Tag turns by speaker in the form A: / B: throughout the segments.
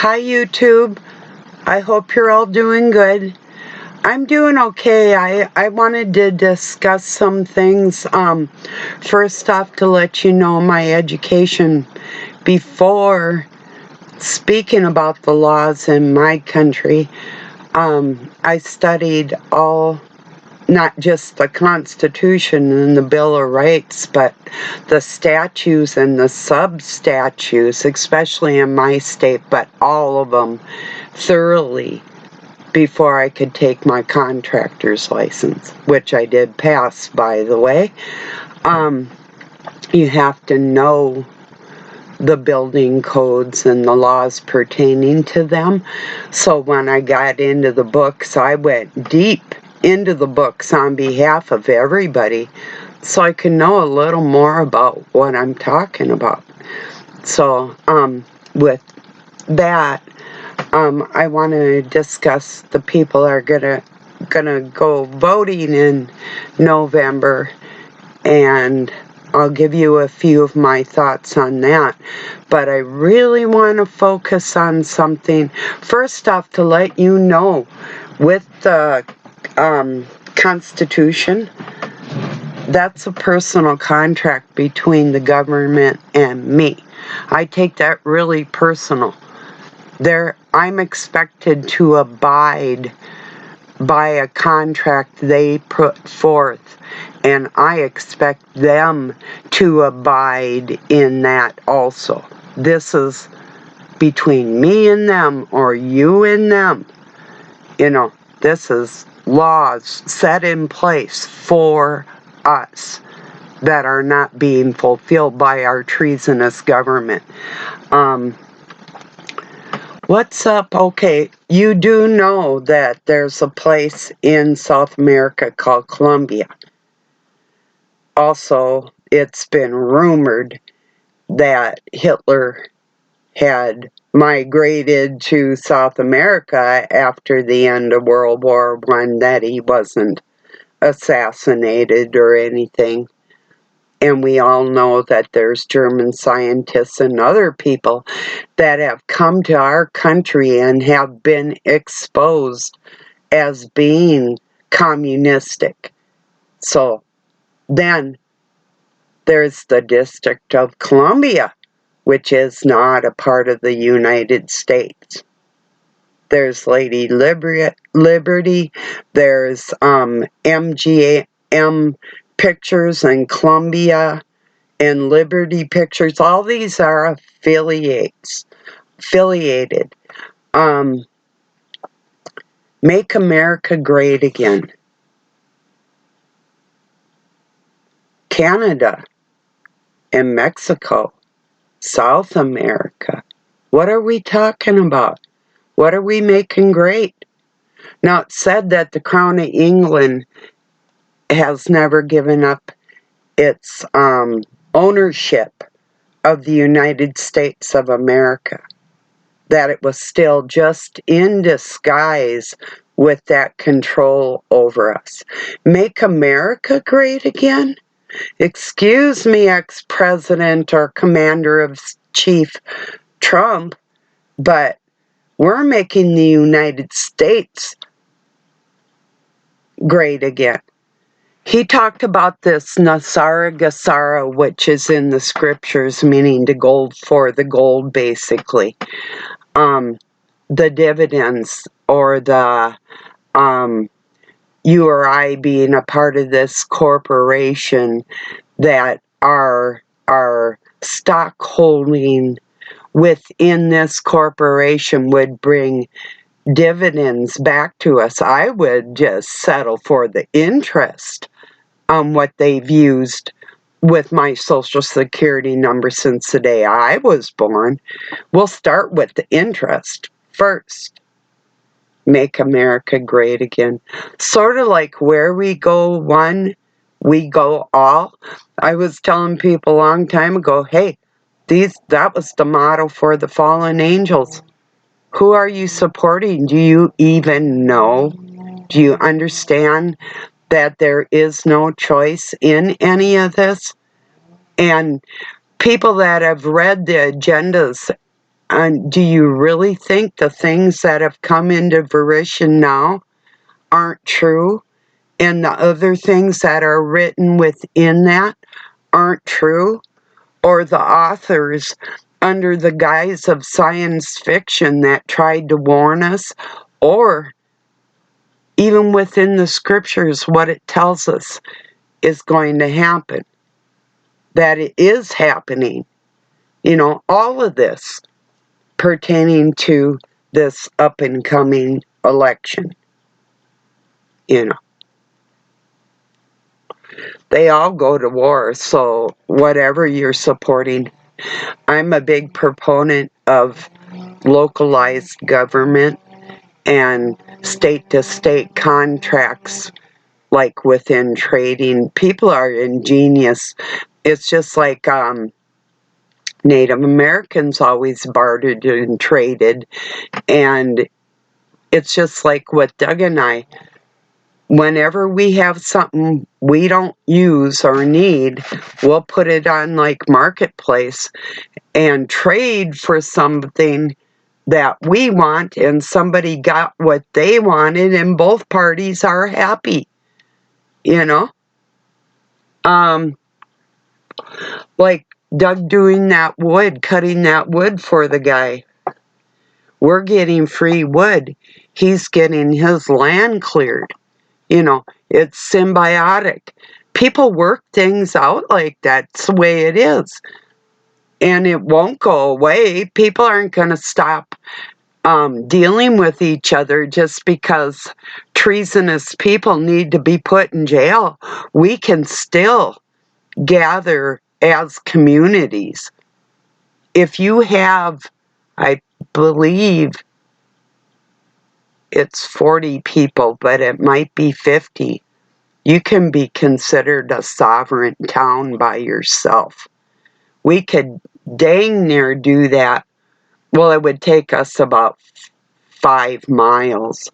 A: Hi YouTube. I hope you're all doing good. I'm doing okay. I wanted to discuss some things. First off, to let you know my education before speaking about the laws in my country. I studied not just the Constitution and the Bill of Rights, but the statutes and the sub-statutes, especially in my state, but all of them thoroughly before I could take my contractor's license, which I did pass, by the way. You have to know the building codes and the laws pertaining to them. So when I got into the books, I went deep into the books on behalf of everybody so I can know a little more about what I'm talking about. So with that, I want to discuss the people are gonna go voting in November, and I'll give you a few of my thoughts on that. But I really want to focus on something. First off, to let you know, with the Constitution, that's a personal contract between the government and me. I take that really personal. I'm expected to abide by a contract they put forth, and I expect them to abide in that also. This is between me and them, or you and them. This is laws set in place for us that are not being fulfilled by our treasonous government. What's up? Okay, you do know that there's a place in South America called Colombia. Also, it's been rumored that Hitler had migrated to South America after the end of World War I, that he wasn't assassinated or anything. And we all know that there's German scientists and other people that have come to our country and have been exposed as being communistic. So then there's the District of Columbia, which is not a part of the United States. There's Lady Liberty, there's MGM Pictures and Columbia and Liberty Pictures. All these are affiliated. Make America Great Again. Canada and Mexico, South America. What are we talking about? What are we making great? Now, it's said that the Crown of England has never given up its ownership of the United States of America, that it was still just in disguise with that control over us. Make America great again? Excuse me, ex-president or commander-in-chief Trump, but we're making the United States great again. He talked about this Nasara Gasara, which is in the scriptures, meaning the gold for the gold, basically. The dividends, or the you or I being a part of this corporation, that our stock holding within this corporation would bring dividends back to us. I would just settle for the interest on what they've used with my Social Security number since the day I was born. We'll start with the interest first. Make America great again. Sort of like where we go one, we go all. I was telling people a long time ago, hey, that was the motto for the fallen angels. Who are you supporting? Do you even know? Do you understand that there is no choice in any of this? And people that have read the agendas And do you really think the things that have come into fruition now aren't true? And the other things that are written within that aren't true? Or the authors, under the guise of science fiction, that tried to warn us? Or even within the scriptures, what it tells us is going to happen, that it is happening. All of this pertaining to this up and coming election. They all go to war, so whatever you're supporting. I'm a big proponent of localized government and state-to-state contracts, like within trading. People are ingenious. It's just like Native Americans always bartered and traded, and it's just like with Doug and I. Whenever we have something we don't use or need, we'll put it on like Marketplace and trade for something that we want, and somebody got what they wanted, and both parties are happy. You know? Like Doug doing that wood, cutting that wood for the guy. We're getting free wood. He's getting his land cleared. It's symbiotic. People work things out like that. It's the way it is. And it won't go away. People aren't going to stop dealing with each other just because treasonous people need to be put in jail. We can still gather as communities. If you have, I believe it's 40 people, but it might be 50, you can be considered a sovereign town by yourself. We could dang near do that. Well, it would take us about 5 miles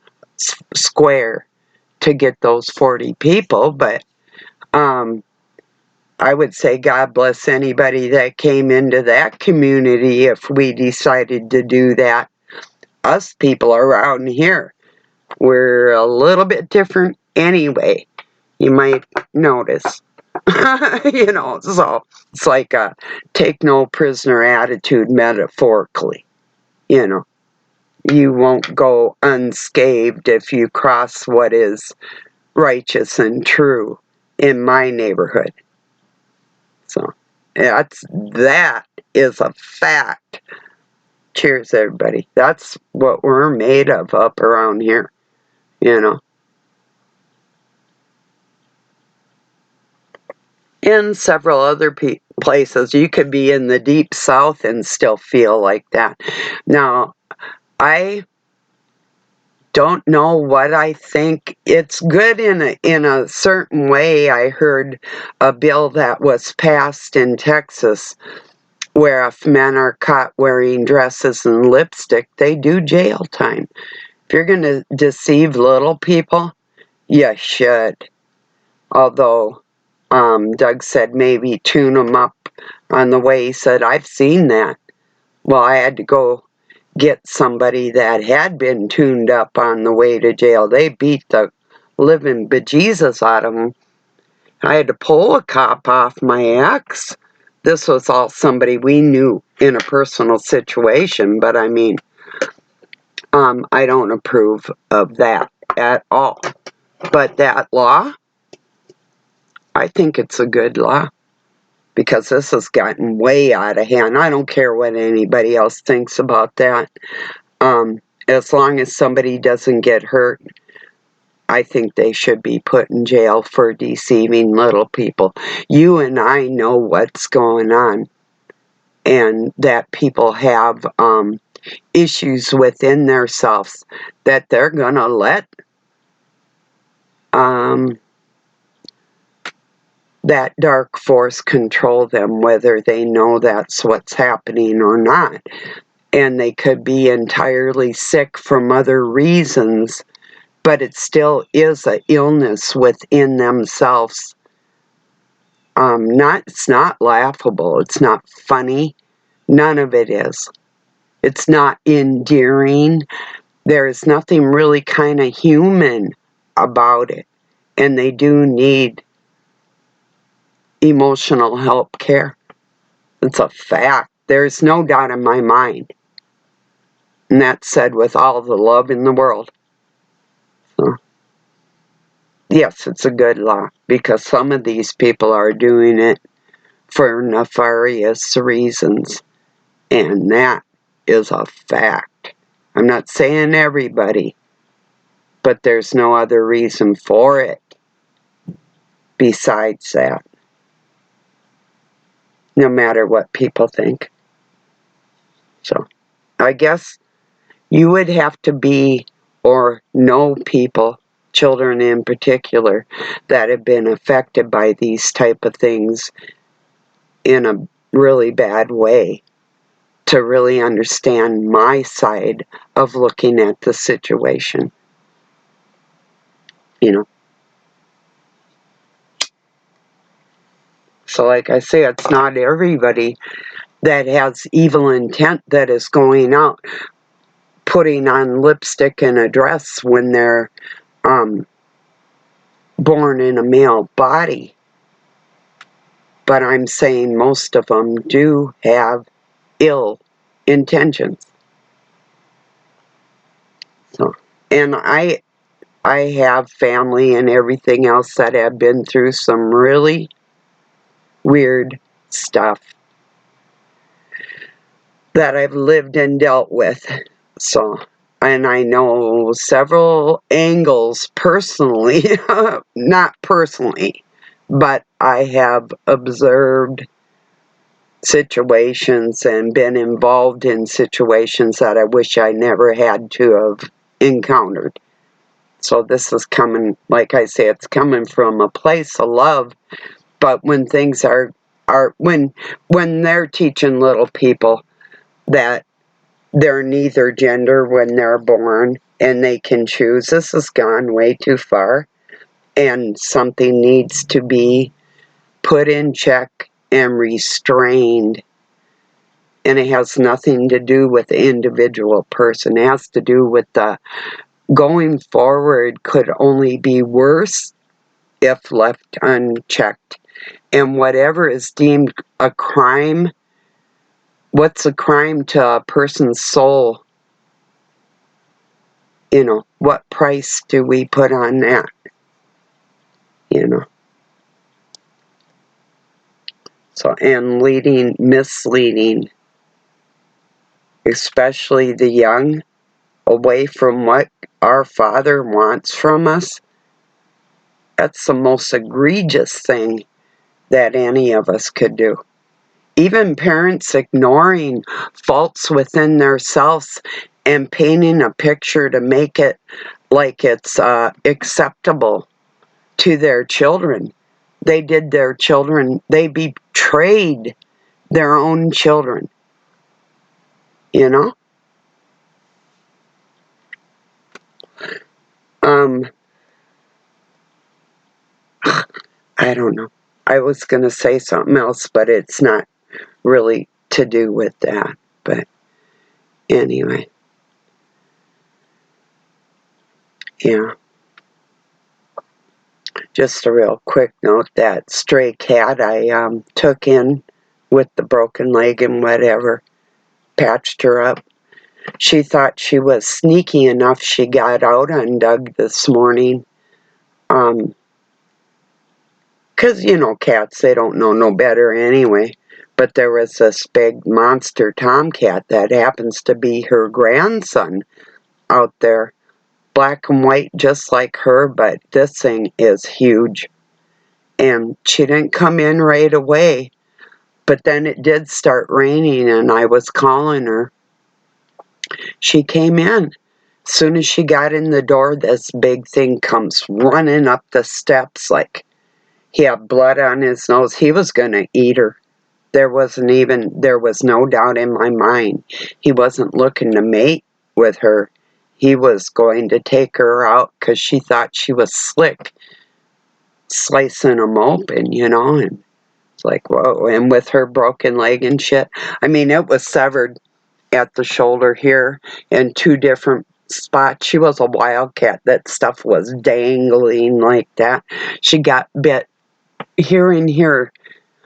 A: square to get those 40 people, but I would say God bless anybody that came into that community if we decided to do that. Us people around here, we're a little bit different anyway. You might notice. So it's like a take no prisoner attitude metaphorically. You won't go unscathed if you cross what is righteous and true in my neighborhood. So that is a fact. Cheers, everybody. That's what we're made of up around here. In several other places, you could be in the deep south and still feel like that. Now, I don't know what I think. It's good in a certain way. I heard a bill that was passed in Texas where if men are caught wearing dresses and lipstick, they do jail time. If you're going to deceive little people, you should. Although Doug said maybe tune them up on the way. He said, I've seen that. Well, I had to go get somebody that had been tuned up on the way to jail. They beat the living bejesus out of them. I had to pull a cop off my ex. This was all somebody we knew in a personal situation, but I mean, I don't approve of that at all. But that law, I think it's a good law because this has gotten way out of hand. I don't care what anybody else thinks about that. As long as somebody doesn't get hurt, I think they should be put in jail for deceiving little people. You and I know what's going on, and that people have issues within themselves that they're going to let that dark force control them, whether they know that's what's happening or not. And they could be entirely sick from other reasons, but it still is an illness within themselves. It's not laughable. It's not funny. None of it is. It's not endearing. There's nothing really kind of human about it. And they do need emotional help care. It's a fact. There's no doubt in my mind. And that's said with all the love in the world. So, yes, it's a good law because some of these people are doing it for nefarious reasons. And that is a fact. I'm not saying everybody, but there's no other reason for it besides that. No matter what people think. So, I guess you would have to be or know people, children in particular, that have been affected by these type of things in a really bad way to really understand my side of looking at the situation. You know. So like I say, it's not everybody that has evil intent that is going out putting on lipstick and a dress when they're born in a male body. But I'm saying most of them do have ill intentions. So, and I have family and everything else that have been through some really weird stuff that I've lived and dealt with. So, and I know several angles personally, not personally, but I have observed situations and been involved in situations that I wish I never had to have encountered. So this is coming, like I say, it's coming from a place of love. But when things are when they're teaching little people that they're neither gender when they're born and they can choose, this has gone way too far, and something needs to be put in check and restrained. And it has nothing to do with the individual person. It has to do with the going forward could only be worse if left unchecked. And whatever is deemed a crime, what's a crime to a person's soul? You know, what price do we put on that? You know. So, and misleading, especially the young, away from what our Father wants from us, that's the most egregious thing that any of us could do. Even parents ignoring faults within themselves and painting a picture to make it like it's acceptable to their children. They betrayed their own children, you know? I don't know. I was going to say something else, but it's not really to do with that. But anyway, yeah. Just a real quick note, that stray cat I took in with the broken leg and whatever, patched her up. She thought she was sneaky enough. She got out on Doug this morning. 'Cause, you know, cats, they don't know no better anyway. But there was this big monster tomcat that happens to be her grandson out there. Black and white just like her, but this thing is huge. And she didn't come in right away. But then it did start raining and I was calling her. She came in. As soon as she got in the door, this big thing comes running up the steps like he had blood on his nose. He was going to eat her. There was no doubt in my mind. He wasn't looking to mate with her. He was going to take her out because she thought she was slick, slicing them open, you know, and it's like, whoa. And with her broken leg and shit, I mean, it was severed at the shoulder here and 2 different spots. She was a wildcat. That stuff was dangling like that. She got bit here and here.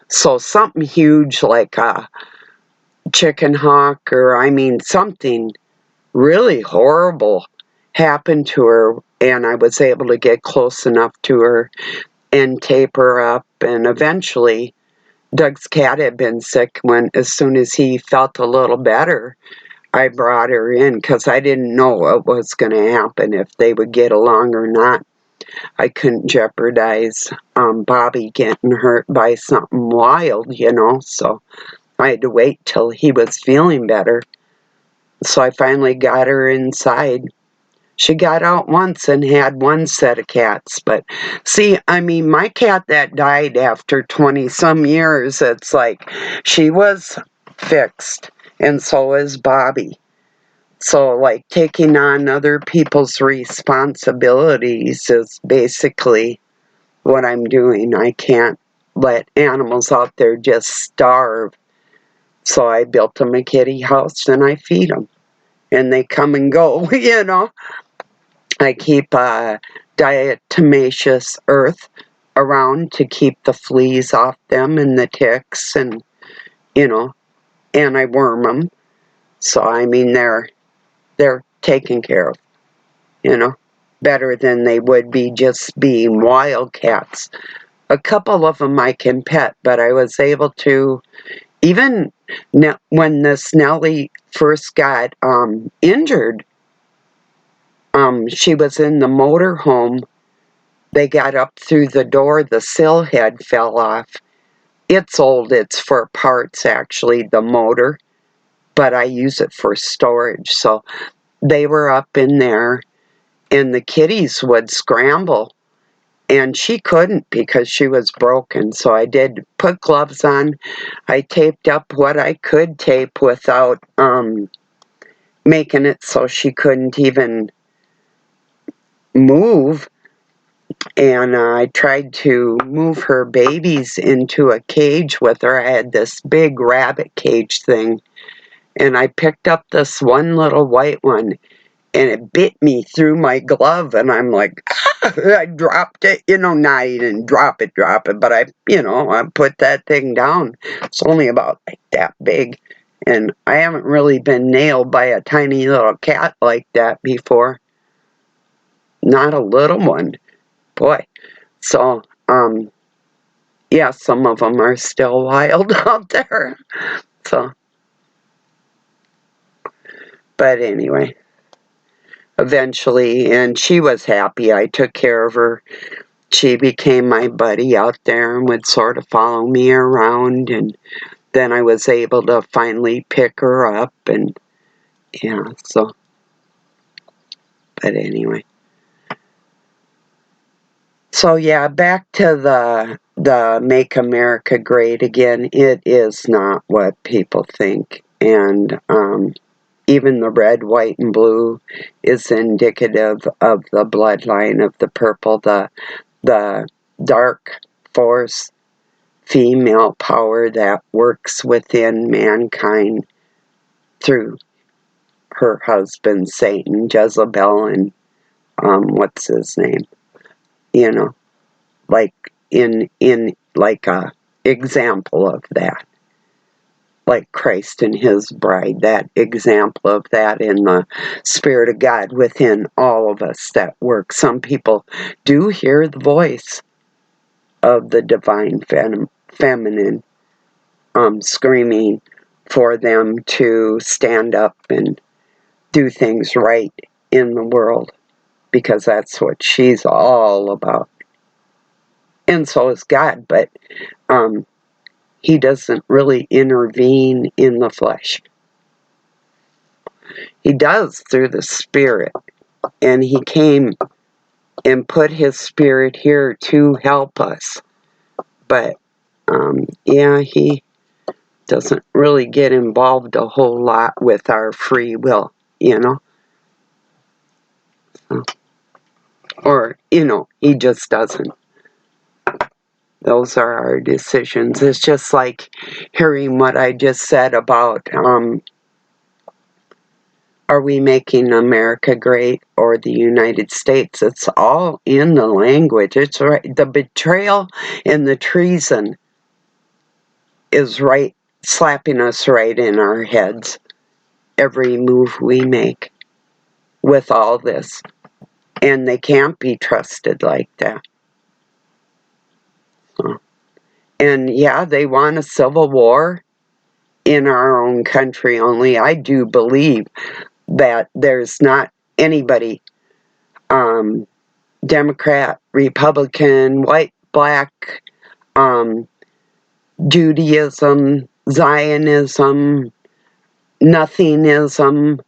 A: So something huge like a chicken hawk, or I mean something really horrible happened to her, and I was able to get close enough to her and tape her up. And eventually Doug's cat had been sick. When as soon as he felt a little better, I brought her in because I didn't know what was going to happen, if they would get along or not. I couldn't jeopardize Bobby getting hurt by something wild, so I had to wait till he was feeling better. So I finally got her inside. She got out once and had 1 set of cats. But see, I mean, my cat that died after 20 some years, it's like she was fixed, and so is Bobby. So, like, taking on other people's responsibilities is basically what I'm doing. I can't let animals out there just starve. So I built them a kitty house and I feed them. And they come and go, I keep diatomaceous earth around to keep the fleas off them and the ticks, and, and I worm them. So, I mean, they're taken care of, better than they would be just being wildcats. A couple of them I can pet, but I was able to, even when this Nellie first got injured, she was in the motor home. They got up through the door, the sill head fell off. It's old, it's for parts actually, the motor, but I use it for storage. So they were up in there, and the kitties would scramble, and she couldn't because she was broken. So I did put gloves on. I taped up what I could tape without making it so she couldn't even move. And I tried to move her babies into a cage with her. I had this big rabbit cage thing, and I picked up this one little white one, and it bit me through my glove, and I'm like, I dropped it, not even drop it, but I put that thing down. It's only about like that big, and I haven't really been nailed by a tiny little cat like that before. Not a little one, boy. So, yeah, some of them are still wild out there. So, but anyway, eventually, and she was happy. I took care of her. She became my buddy out there and would sort of follow me around, and then I was able to finally pick her up, and yeah, so, but anyway. So yeah, back to the Make America Great Again. It is not what people think, and even the red, white, and blue is indicative of the bloodline of the purple, the dark force, female power that works within mankind through her husband Satan, Jezebel, and what's his name? Like in like a example of that. Like Christ and his bride, that example of that in the Spirit of God within all of us that works. Some people do hear the voice of the divine feminine screaming for them to stand up and do things right in the world, because that's what she's all about. And so is God, but he doesn't really intervene in the flesh. He does through the Spirit, and he came and put his Spirit here to help us. But yeah, he doesn't really get involved a whole lot with our free will, or he just doesn't. Those are our decisions. It's just like hearing what I just said about Are we making America great or the United States? It's all in the language. It's right. The betrayal and the treason is right, slapping us right in our heads every move we make with all this. And they can't be trusted like that. And yeah, they want a civil war in our own country, only I do believe that there's not anybody, Democrat, Republican, white, black, Judaism, Zionism, nothingism,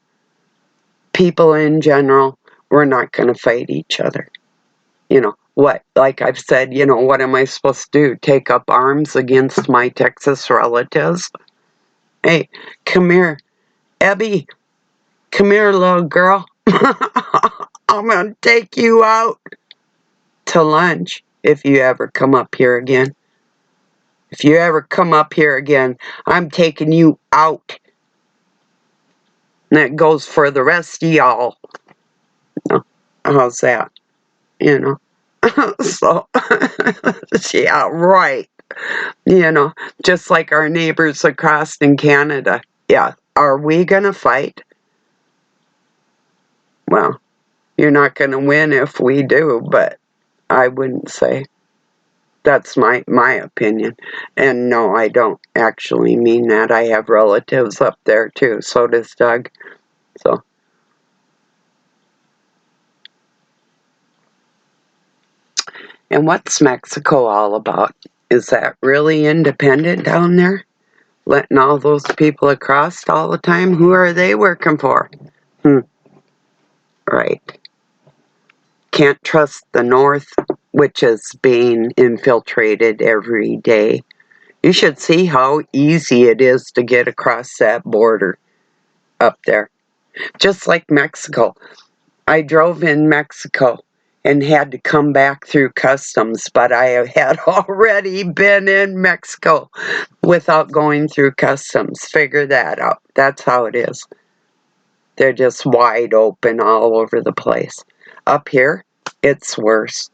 A: people in general, we're not going to fight each other. You know, what, like I've said, you know, what am I supposed to do? Take up arms against my Texas relatives? Hey, come here. Abby, come here, little girl. I'm going to take you out to lunch if you ever come up here again. If you ever come up here again, I'm taking you out. And that goes for the rest of y'all. You know, how's that? You know? So, yeah, right. You know, just like our neighbors across in Canada. Yeah, are we going to fight? Well, you're not going to win if we do, but I wouldn't say. That's my opinion. And no, I don't actually mean that. I have relatives up there too. So does Doug. So. And what's Mexico all about? Is that really independent down there? Letting all those people across all the time? Who are they working for? Right. Can't trust the North, which is being infiltrated every day. You should see how easy it is to get across that border up there. Just like Mexico. I drove in Mexico and had to come back through customs, but I had already been in Mexico without going through customs. Figure that out. That's how it is. They're just wide open all over the place. Up here, it's worse.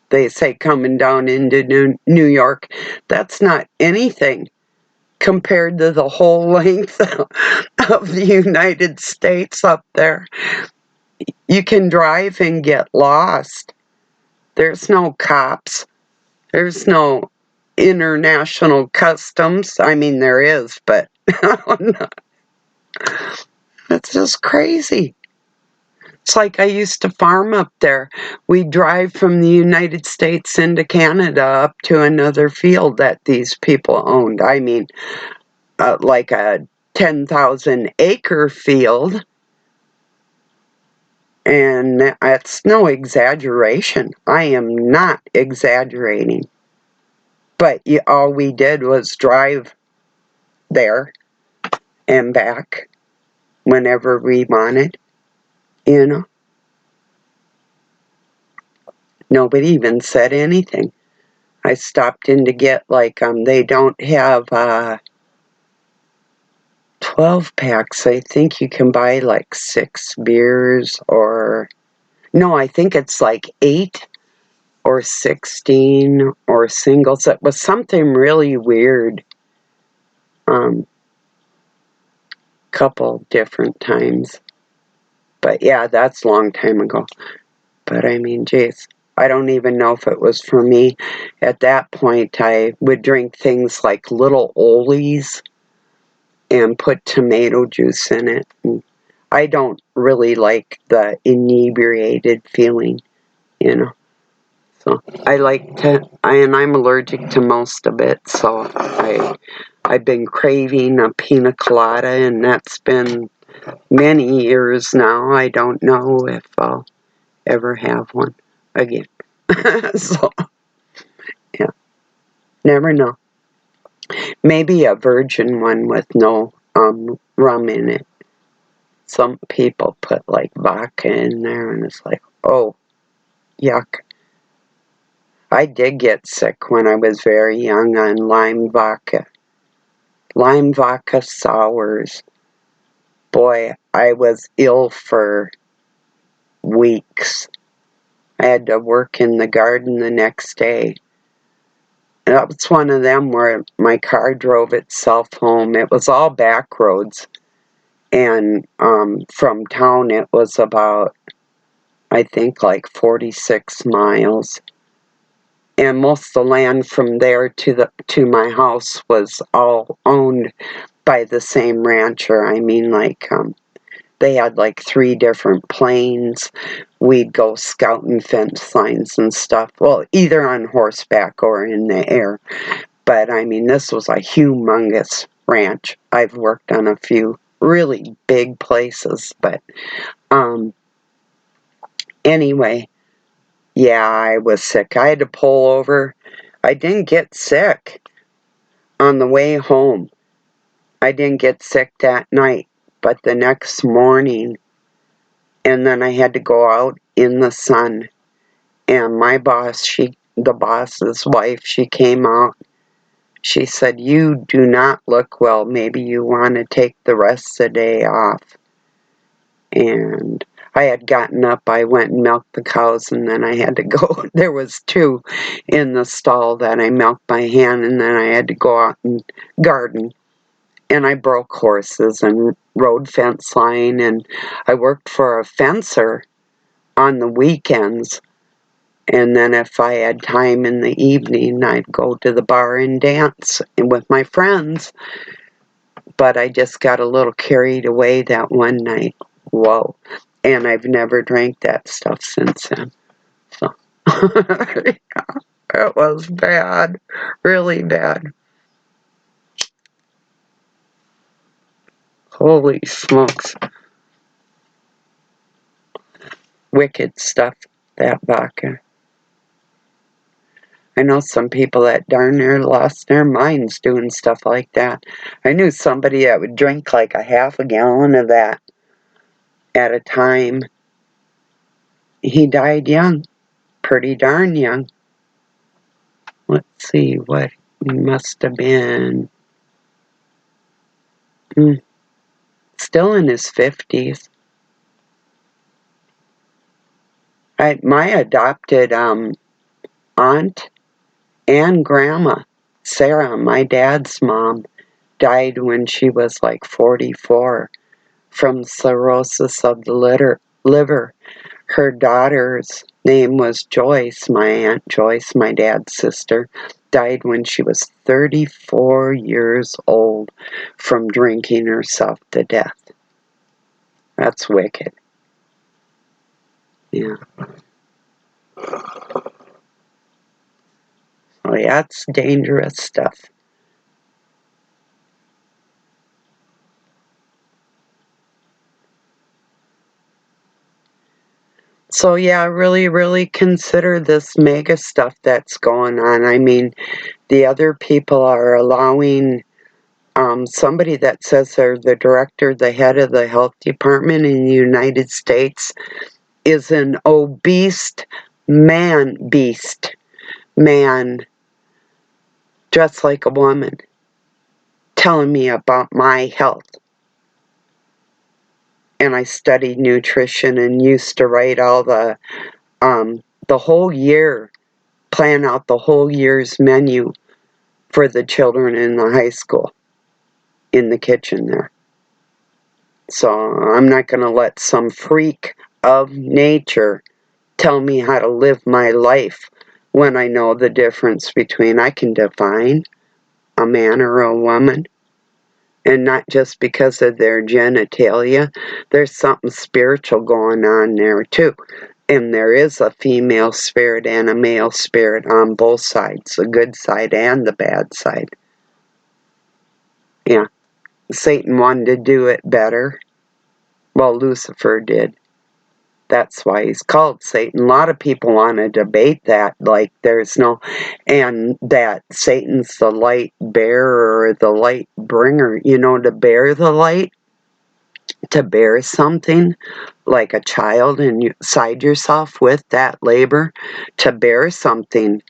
A: They say coming down into New York, that's not anything compared to the whole length of the United States up there. You can drive and get lost. There's no cops. There's no international customs. I mean, there is, but it's just crazy. It's like I used to farm up there. We'd drive from the United States into Canada up to another field that these people owned. I mean, like a 10,000 acre field. And that's no exaggeration. I am not exaggerating. But all we did was drive there and back whenever we wanted, you know. Nobody even said anything. I stopped in to get, like, they don't have 12 packs. I think you can buy like 6 beers or, no, I think it's like 8 or 16 or singles. It was something really weird. Couple different times. But yeah, that's a long time ago. But I mean, geez, I don't even know if it was for me. At that point, I would drink things like little Olies and put tomato juice in it. And I don't really like the inebriated feeling, you know. So I like to, and I'm allergic to most of it. So I've been craving a pina colada, and that's been many years now. I don't know if I'll ever have one again. So, yeah, never know. Maybe a virgin one with no rum in it. Some people put like vodka in there, and it's like, oh, yuck. I did get sick when I was very young on lime vodka. lime vodka sours. Boy, I was ill for weeks. I had to work in the garden the next day. And that was one of them where my car drove itself home. It was all back roads. And from town it was about, I think, like 46 miles. And most of the land from there to my house was all owned by the same rancher. I mean, like, they had like 3 different planes. We'd go scouting fence lines and stuff. Well, either on horseback or in the air. But I mean, this was a humongous ranch. I've worked on a few really big places, but anyway, yeah, I was sick. I had to pull over. I didn't get sick on the way home. I didn't get sick that night, but the next morning, and then I had to go out in the sun. And my boss, the boss's wife, she came out. She said, "You do not look well. Maybe you want to take the rest of the day off." And I had gotten up. I went and milked the cows, and then I had to go. There was 2 in the stall that I milked by hand, and then I had to go out and garden. And I broke horses and rode fence line, and I worked for a fencer on the weekends. And then if I had time in the evening, I'd go to the bar and dance with my friends. But I just got a little carried away that one night. Whoa. And I've never drank that stuff since then. So, yeah, it was bad. Really bad. Holy smokes. Wicked stuff, that vodka. I know some people that darn near lost their minds doing stuff like that. I knew somebody that would drink like a half a gallon of that at a time. He died young, pretty darn young. Let's see what he must have been. Still in his 50s. My adopted aunt and grandma, Sarah, my dad's mom, died when she was like 44 from cirrhosis of the liver. Her daughter's name was Joyce, my Aunt Joyce, my dad's sister, died when she was 34 years old from drinking herself to death. That's wicked. Yeah. Oh yeah, it's dangerous stuff. So yeah, really consider this MAGA stuff that's going on. I mean, the other people are allowing somebody that says they're the director, the head of the health department in the United States is an obese beast man, dressed like a woman, telling me about my health. And I studied nutrition and used to write all the whole year, plan out the whole year's menu for the children in the high school in the kitchen there. So I'm not going to let some freak of nature tell me how to live my life when I know the difference between I can define a man or a woman. And not just because of their genitalia. There's something spiritual going on there too. And there is a female spirit and a male spirit on both sides, the good side and the bad side. Yeah. Satan wanted to do it better. Well, Lucifer did. That's why he's called Satan. A lot of people want to debate that, like there's no, and that Satan's the light bearer or the light bringer, to bear the light, to bear something like a child inside yourself with that labor. To bear something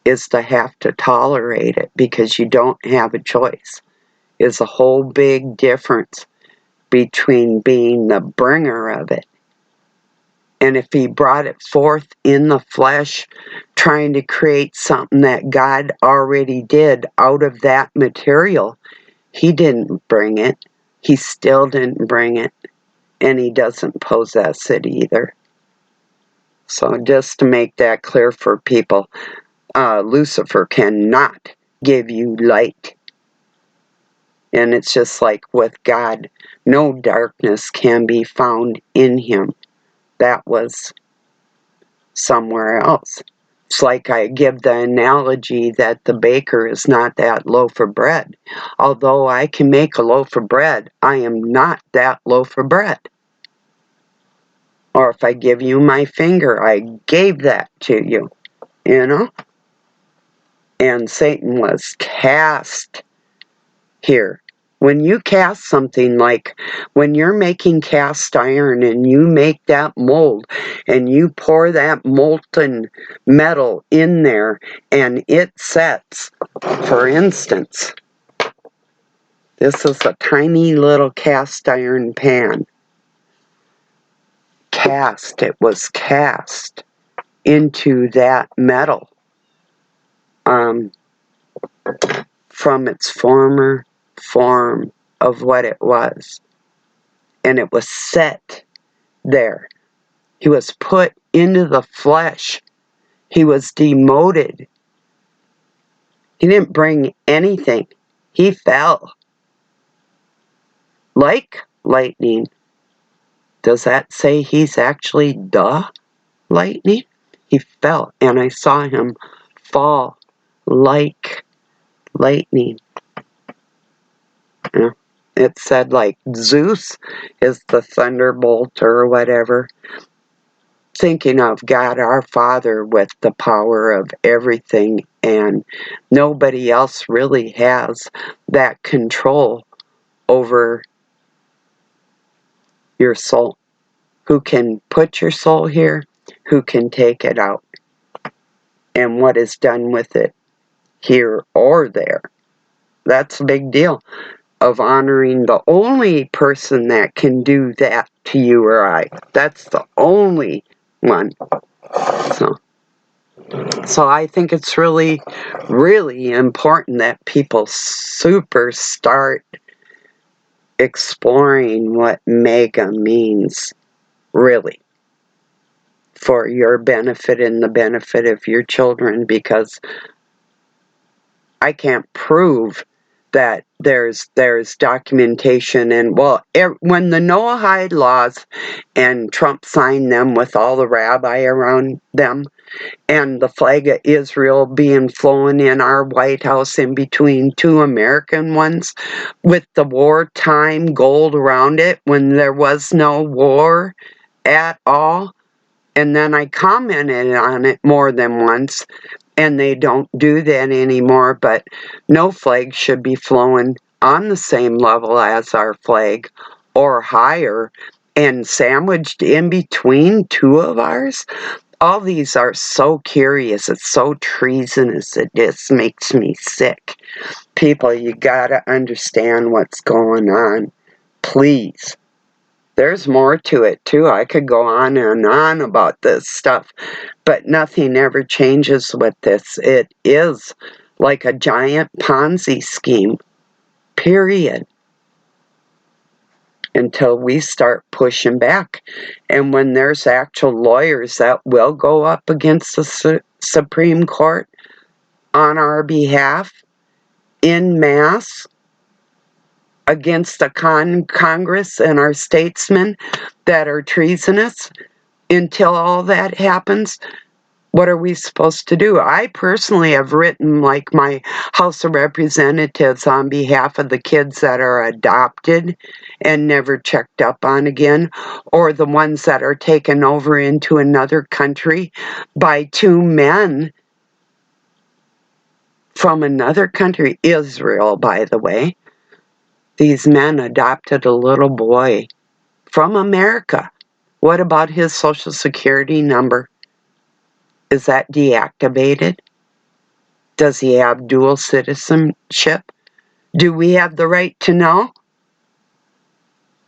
A: is to have to tolerate it because you don't have a choice. is a whole big difference between being the bringer of it. And if he brought it forth in the flesh, trying to create something that God already did out of that material, he didn't bring it. He still didn't bring it. And he doesn't possess it either. So just to make that clear for people, Lucifer cannot give you light. And it's just like with God, no darkness can be found in him. That was somewhere else. It's like I give the analogy that the baker is not that loaf of bread. Although I can make a loaf of bread, I am not that loaf of bread. Or if I give you my finger, I gave that to you, you know? And Satan was cast here. When you cast something, like when you're making cast iron and you make that mold and you pour that molten metal in there and it sets, for instance, this is a tiny little cast iron pan. It was cast into that metal from its former form of what it was. And it was set there. He was put into the flesh. He was demoted. He didn't bring anything. He fell. Like lightning. Does that say he's actually the lightning? He fell, and I saw him fall like lightning. You know, it said like Zeus is the thunderbolt or whatever. Thinking of God our Father with the power of everything, and nobody else really has that control over your soul. Who can put your soul here? Who can take it out? And what is done with it here or there? That's a big deal of honoring the only person that can do that to you or I. That's the only one. So I think it's really, really important that people start exploring what MAGA means, really, for your benefit and the benefit of your children, because I can't prove that there's documentation. And well, when the Noahide laws and Trump signed them with all the rabbi around them, and the flag of Israel being flown in our White House in between two American ones with the wartime gold around it when there was no war at all. And then I commented on it more than once, and they don't do that anymore, but no flag should be flown on the same level as our flag or higher and sandwiched in between two of ours. All these are so curious. It's so treasonous. It just makes me sick. People, you gotta understand what's going on. Please. There's more to it, too. I could go on and on about this stuff, but nothing ever changes with this. It is like a giant Ponzi scheme, period, until we start pushing back. And when there's actual lawyers that will go up against the Supreme Court on our behalf, en masse, against the Congress and our statesmen that are treasonous, until all that happens, what are we supposed to do? I personally have written, like, my House of Representatives on behalf of the kids that are adopted and never checked up on again, or the ones that are taken over into another country by two men from another country, Israel, by the way. These men adopted a little boy from America. What about his Social Security number? Is that deactivated? Does he have dual citizenship? Do we have the right to know?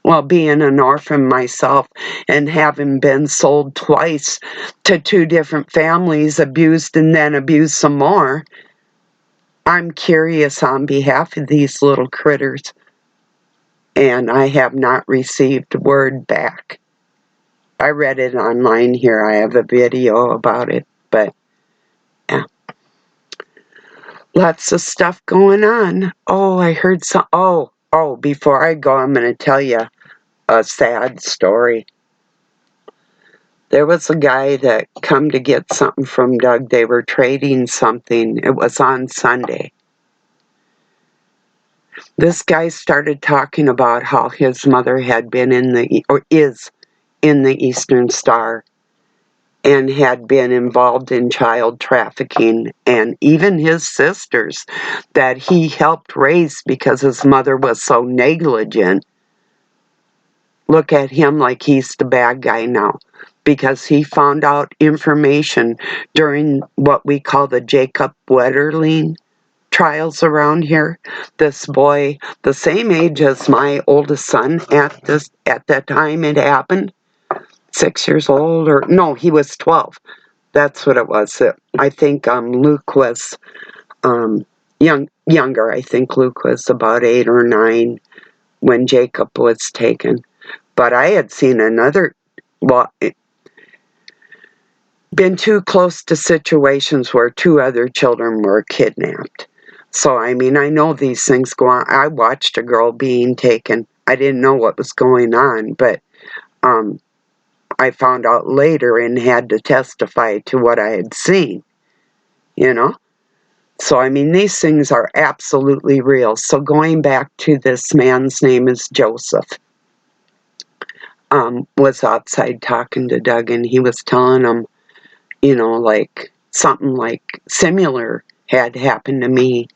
A: Well, being an orphan myself and having been sold twice to two different families, abused and then abused some more, I'm curious on behalf of these little critters, and I have not received word back. I read it online here. I have a video about it, but yeah. Lots of stuff going on. Oh, I heard some. Oh, before I go, I'm going to tell you a sad story. There was a guy that come to get something from Doug. They were trading something. It was on Sunday. This guy started talking about how his mother had been or is in the Eastern Star and had been involved in child trafficking, and even his sisters that he helped raise because his mother was so negligent look at him like he's the bad guy now, because he found out information during what we call the Jacob Wetterling trials around here. This boy, the same age as my oldest son at that time it happened, 6 years old, or no, he was 12. That's what it was. I think Luke was younger. I think Luke was about 8 or 9 when Jacob was taken. But I had seen been too close to situations where 2 other children were kidnapped. So, I mean, I know these things go on. I watched a girl being taken. I didn't know what was going on, but I found out later and had to testify to what I had seen, you know? So, I mean, these things are absolutely real. So, going back to this man's name is Joseph. Was outside talking to Doug, and he was telling him, like something like similar had happened to me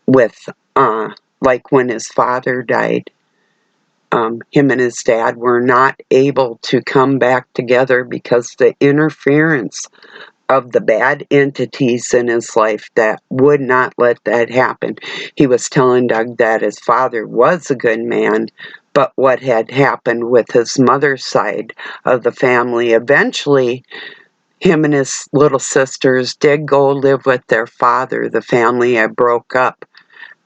A: with, like when his father died. Him and his dad were not able to come back together because the interference of the bad entities in his life that would not let that happen. He was telling Doug that his father was a good man, but what had happened with his mother's side of the family, eventually him and his little sisters did go live with their father. The family had broke up,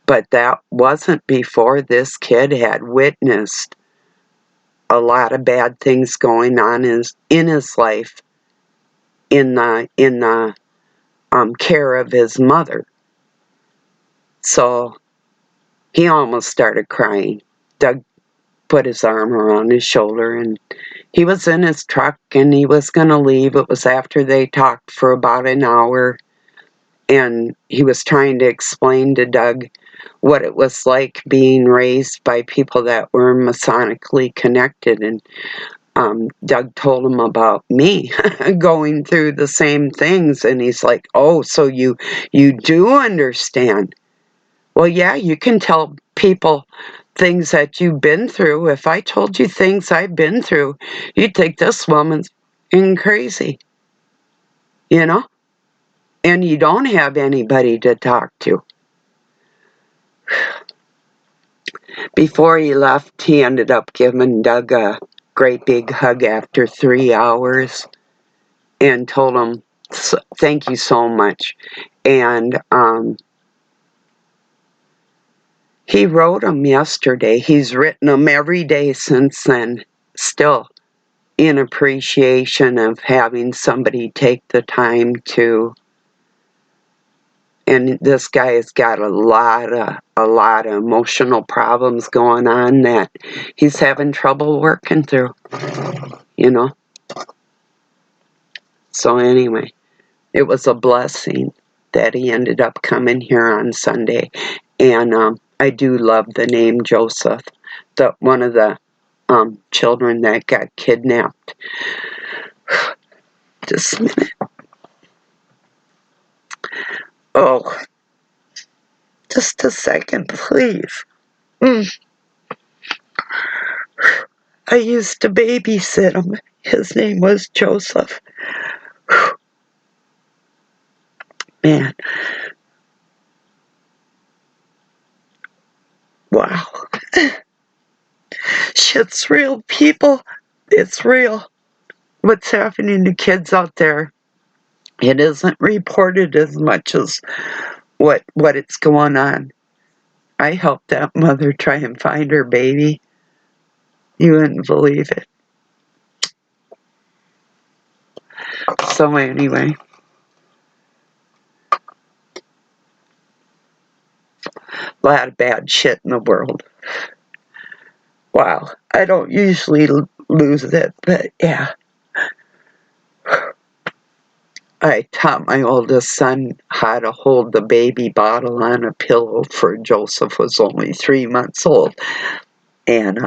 A: but that wasn't before this kid had witnessed a lot of bad things going on in his life in the care of his mother. So he almost started crying. Doug put his arm around his shoulder, and he was in his truck and he was going to leave. It was after they talked for about an hour, and he was trying to explain to Doug what it was like being raised by people that were Masonically connected. And Doug told him about me going through the same things, and he's like, "Oh, so you do understand?" Well, yeah, you can tell people things that you've been through. If I told you things I've been through, you'd think this woman's crazy, you know? And you don't have anybody to talk to. Before he left, he ended up giving Doug a great big hug after 3 hours and told him, "Thank you so much." And he wrote him yesterday. He's written him every day since then, still in appreciation of having somebody take the time to. And this guy has got a lot of emotional problems going on that he's having trouble working through, you know. So anyway, it was a blessing that he ended up coming here on Sunday. And I do love the name Joseph, one of the children that got kidnapped. Just a minute. Oh, just a second, please. I used to babysit him. His name was Joseph. Man. Wow. Shit's real, people. It's real. What's happening to kids out there? It isn't reported as much as what it's going on. I helped that mother try and find her baby. You wouldn't believe it. So anyway, a lot of bad shit in the world. Wow. I don't usually lose it, but yeah. I taught my oldest son how to hold the baby bottle on a pillow for Joseph was only 3 months old. And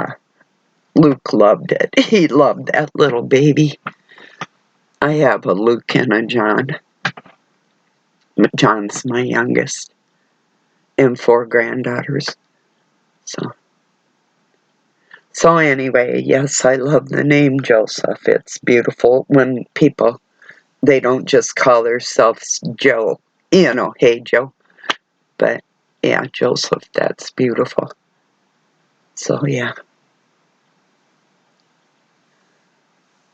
A: Luke loved it. He loved that little baby. I have a Luke and a John. John's my youngest. And 4 granddaughters. So anyway, yes, I love the name Joseph. It's beautiful when people, they don't just call themselves Joe. You know, hey Joe. But yeah, Joseph, that's beautiful. So yeah.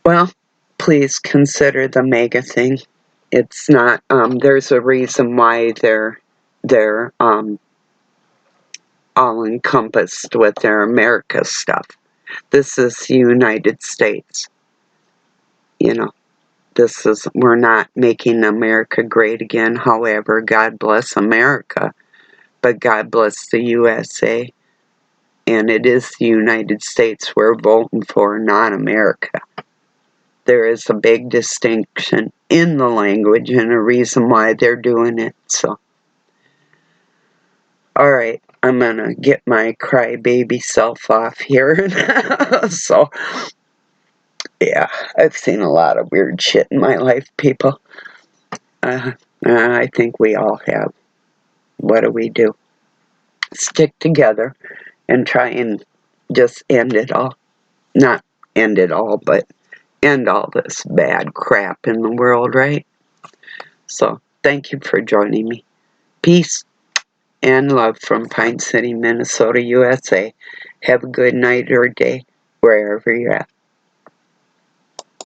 A: Well, please consider the MAGA thing. It's not, there's a reason why they're all encompassed with their America stuff. This is the United States. You know, we're not making America great again. However, God bless America, but God bless the USA. And it is the United States we're voting for, not America. There is a big distinction in the language and a reason why they're doing it. So, all right, I'm gonna get my crybaby self off here. So, yeah, I've seen a lot of weird shit in my life, people. I think we all have. What do we do? Stick together and try and just end it all. Not end it all, but end all this bad crap in the world, right? So, thank you for joining me. Peace and love from Pine City, Minnesota, USA. Have a good night or day wherever you're at.